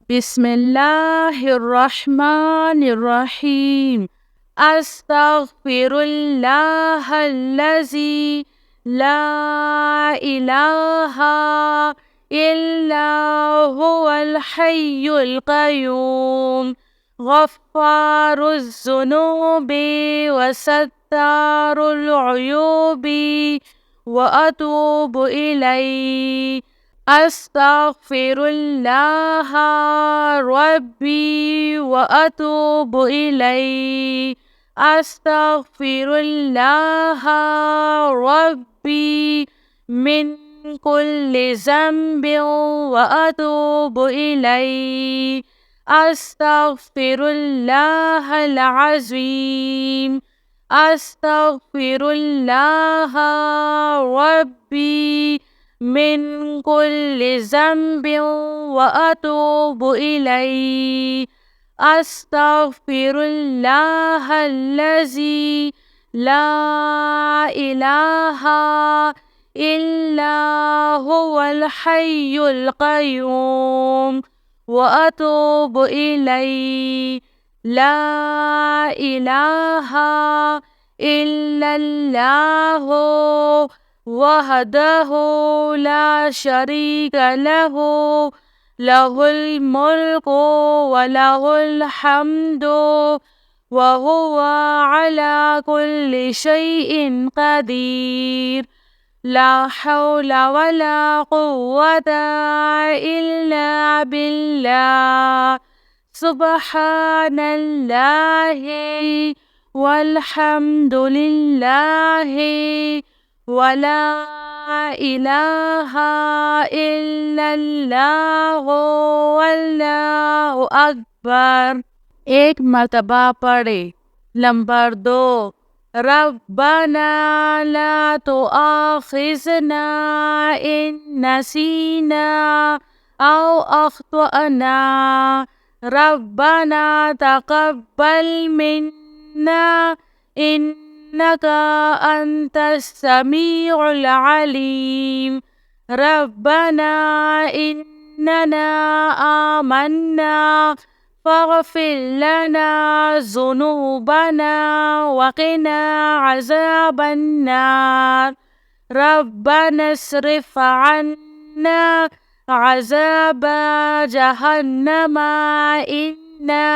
बिस्मिल्लाहिर्रहमानिर्रहीम। अस्तगफिरुल्लाहल्लज़ी ला इलाहा इल्ला हुवल हय्युल क़य्यूम गफ़्फ़ारुज़्ज़ुनूबि वसत्तारुल उयूबि व अतूबु इलैहि। अस्तगफिरुल्लाह रब्बी व अतूबु इलैहि। अस्तगफिरुल्लाह रब्बी मिन कुल्लि ज़ंबिन व अतूबु इलैहि। अस्तगफिरुल्लाहल अज़ीम। अस्तगफिरुल्लाह रब्बी मिन कुल्लि ज़ंबिन व अतूबु इलैहि। अस्तगफिरुल्लाहल्लज़ी ला इलाहा इल्ला हुवल हय्युल क़य्यूम व अतूबु इलैहि। ला इलाहा इल्लल्लाहु वहदहु ला शरीका लहु लहुल मुल्कु व लहुल हम्दु व हुवा अला कुल्लि शैइन क़दीर। ला हौला वला कुव्वता इल्ला बिल्लाह। सुब्हानल्लाहि वल्हम्दुलिल्लाहि वला इलाहा इल्लल्लाहु वल्लाहु अकबर। एक मर्तबा पढ़े। नंबर 2, रब्बना ला तुआखिज़ना इन नसीना औ अख्तअना। रब्बना तक़ब्बल मिन्ना इन्नका अंतस समीउल अलीम। रब्बना इन्नना आमन्ना फ़ग़फ़िर लना ज़ुनूबना वक़िना अज़ाबन्नार। रब्बना अस्रिफ़ अन्ना अज़ाब जहन्नम इन्ना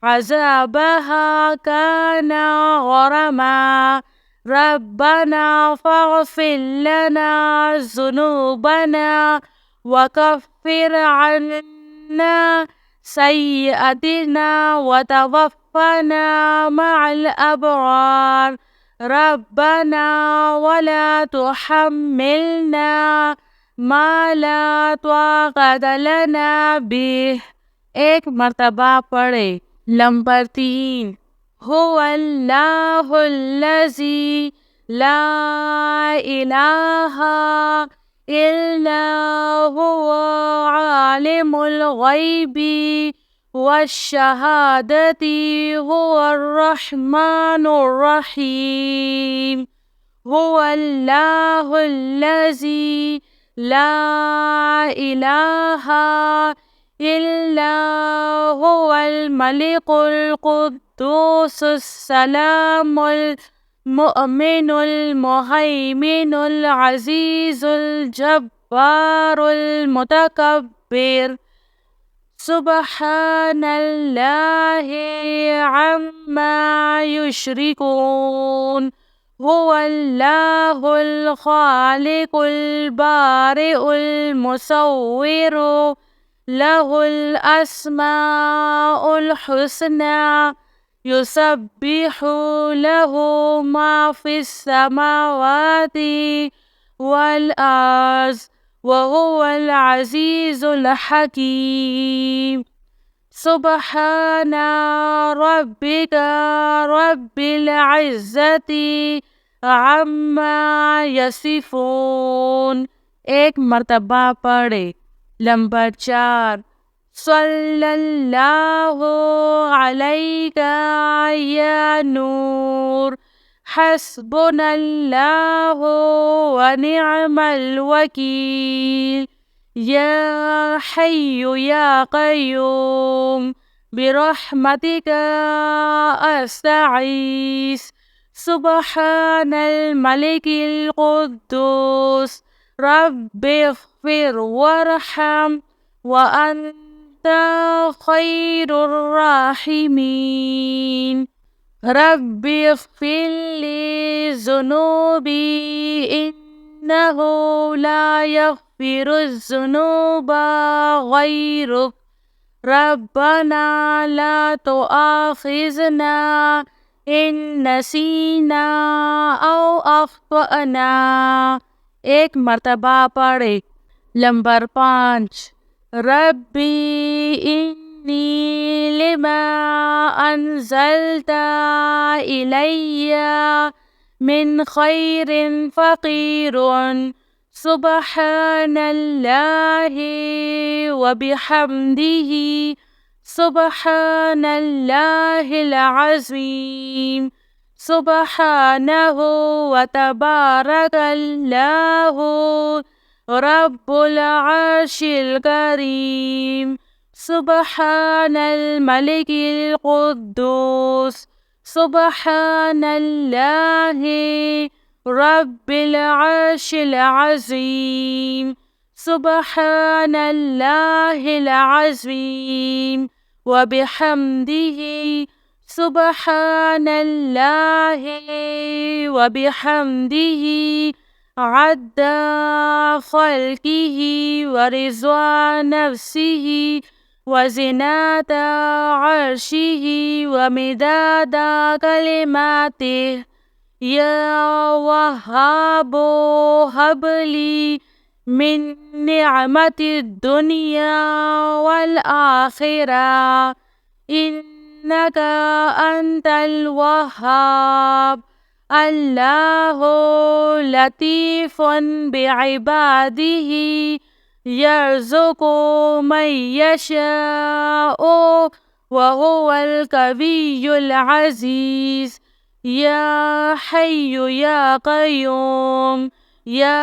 अज़ाबहा काना गरमा। रब्बना फ़ग़फ़िर लना ज़ुनूबना वकफ़िर अन्ना सय्यअतिना वतवफ़्फ़ना मअल अबरार। रब्बना वला तुहम्मिलना मा ला ताक़त लना बिह। एक मर्तबा पढ़े। नंबर 3, हुवल्लाहुल्लज़ी ला इलाहा इल्ला हुवा आलिमुल ग़ैबि वश्शहादति हुवर रहमानुर रहीम। हुवल्लाहुल्लज़ी ला इलाहा इल्ला हुवल मलिकुल कुद्दूसुस सलामुल मुअमिनुल मुहैमिनुल अज़ीज़ुल जब्बारुल मुतकब्बिर। सुब्हानल्लाहि अम्मा युश्रिकून। हुवल्लाहुल ख़ालिक़ुल बारिउल मुसव्विरु लहुल अस्माउल हुस्ना। युसब्बिहु लहु मा फ़िस समावाति वल अर्ज़ व हुवल अज़ीज़ुल हकीम। सुब्हाना रब्बिका रब्बिल इज़्ज़ति अम्मा यसिफ़ून। एक मर्तबा पढ़े। नंबर 4, सल्लल्लाहु अलैका या नूर। हस्बुनल्लाहु व निअमल वकील। يا حي يا قيوم برحمتك أستغيث سبحان الملك القدوس رب اغفر وارحم وأنت خير الراحمين رب اغفر لي ذنوبي إنه لا يغفر الذنوب غيرك ربنا لا تؤاخذنا إن نسينا أو أخطأنا एक मर्तबा पढ़े नंबर 5 रब्बी इन्नी लिमा अंज़लता इलैया मिन खैरिन फ़क़ीरुन सुब्हानल्लाहि व बिहम्दिही सुब्हानल्लाहिल अज़ीम सुब्हानहु व तबारकल्लाहु रब्बुल अर्शिल करीम सुब्हानल मलिकिल कुद्दूस सुब्हानल्लाहि रब्बिल अर्शिल अज़ीम सुब्हानल्लाहिल अज़ीम व बिहम्दिही सुब्हानल्लाहि व बिहम्दिही अद्दा खल्किही व रिज़वा नफ्सिही व ज़िनाता अर्शिही व मिदादा कलिमातिही या वहाबो हबली मिन निअमतिद दुनिया वल आखिरा इन्नका अंतल वहाब अल्लाहु लतीफ़ुन बिइबादिही यर्ज़ुक़ु मन यशाअु व हुवल कवियुल अज़ीज़ या हय्यु या क़य्यूम या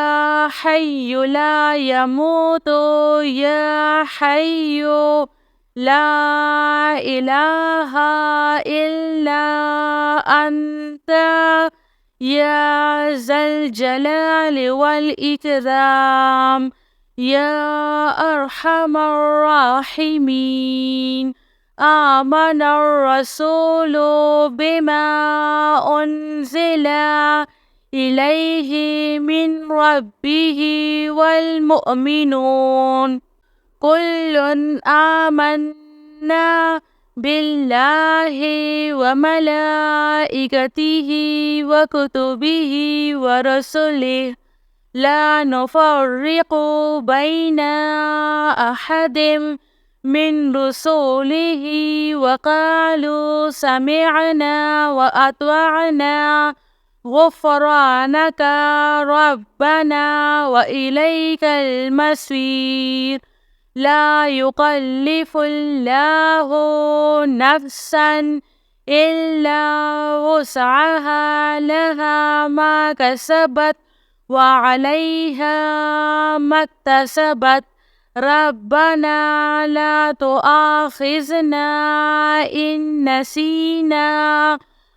हय्यु ला यमूतु या हय्यु ला इलाहा इल्ला अंता या ज़ल जलाल वल इकराम या अरहमर राहिमीन आमनर रसूलु बिमा उन्ज़िला इलैहि मिन रब्बिही वल मुअमिनून कुल्लुन आमन्ना बिल्लाहि व मलाइकतिही व कुतुबिही व रसूलिही ला नुफ़र्रिक़ु बैना अहदिम मिन रसूलिही व क़ालू समिअना व अत्वअना गुफ़रानका रब्बना व इलैकल मसीर ला युकल्लिफुल्लाहु नफ्सन इल्ला वुसअहा लहा मा कसबत व अलैहा मक्तसबत रब्बना ला तुआखिज़ना इन नसीना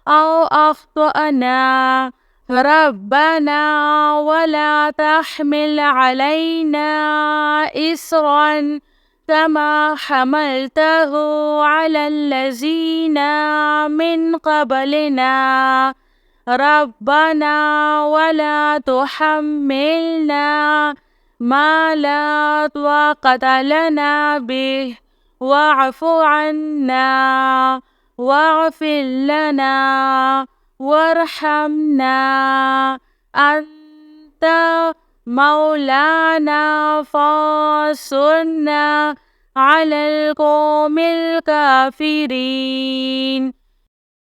औ अख्तअना रब्बना वला तहमिल अलैना इस्रन कमा हमलतहु अलल्लज़ीना मिन क़बलिना रब्बना वला तुहम्मिलना मा ला ताक़त लना बिह वअफ़ु अन्ना वाग़फ़िर लना वरहमना अंत मौलाना फ़ांसुरना अलल क़ौमिल काफ़िरीन।